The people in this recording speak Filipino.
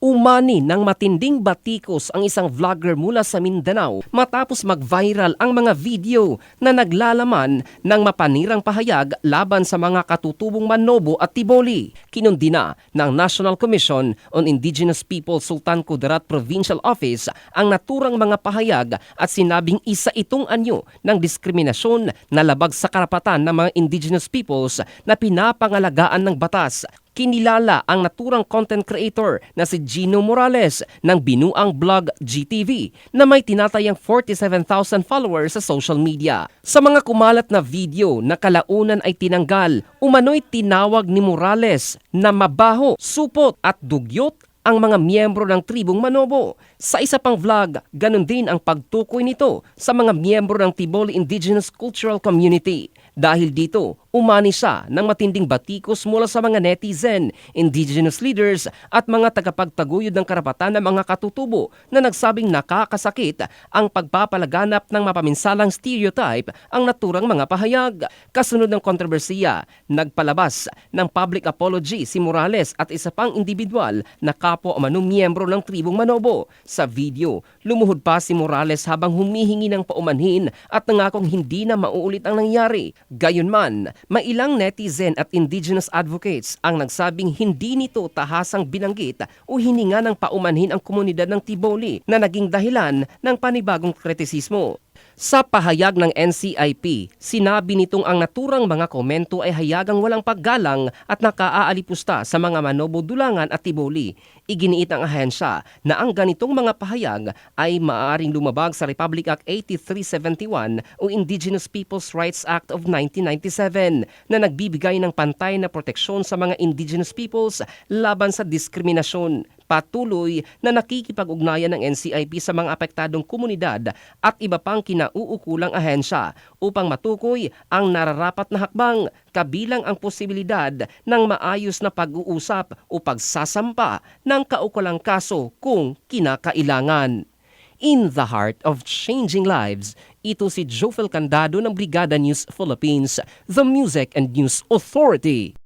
Umani ng matinding batikos ang isang vlogger mula sa Mindanao matapos mag-viral ang mga video na naglalaman ng mapanirang pahayag laban sa mga katutubong Manobo at Tiboli. Kinundina ng National Commission on Indigenous Peoples Sultan Kudarat Provincial Office ang naturang mga pahayag at sinabing isa itong anyo ng diskriminasyon na labag sa karapatan ng mga indigenous peoples na pinapangalagaan ng batas. Kinilala ang naturang content creator na si Gino Morales ng binuang blog GTV na may tinatayang 47,000 followers sa social media. Sa mga kumalat na video na kalaunan ay tinanggal, umano'y tinawag ni Morales na mabaho, supot at dugyot ang mga miyembro ng tribong Manobo. Sa isa pang vlog, ganun din ang pagtukoy nito sa mga miyembro ng Tiboli Indigenous Cultural Community. Dahil dito, umani siya ng matinding batikos mula sa mga netizen, indigenous leaders at mga tagapagtaguyod ng karapatan ng mga katutubo na nagsabing nakakasakit ang pagpapalaganap ng mapaminsalang stereotype ang naturang mga pahayag. Kasunod ng kontrobersiya, nagpalabas ng public apology si Morales at isa pang individual na kapwa umanong miyembro ng tribong Manobo. Sa video, lumuhod pa si Morales habang humihingi ng paumanhin at nangakong hindi na mauulit ang nangyari. Gayunman, may ilang netizen at indigenous advocates ang nagsabing hindi nito tahasang binanggit o hininga ng paumanhin ang komunidad ng Tiboli na naging dahilan ng panibagong kritisismo. Sa pahayag ng NCIP, sinabi nitong ang naturang mga komento ay hayagang walang paggalang at nakaaalipusta sa mga Manobo, Dulangan at Tiboli. Iginiit ng ahensya na ang ganitong mga pahayag ay maaaring lumabag sa Republic Act 8371 o Indigenous Peoples' Rights Act of 1997 na nagbibigay ng pantay na proteksyon sa mga indigenous peoples laban sa diskriminasyon. Patuloy na nakikipag-ugnayan ng NCIP sa mga apektadong komunidad at iba pang kinauukulang ahensya upang matukoy ang nararapat na hakbang kabilang ang posibilidad ng maayos na pag-uusap o pagsasampa ng kaukulang kaso kung kinakailangan. In the heart of changing lives, ito si Jofel Candado ng Brigada News Philippines, the Music and News Authority.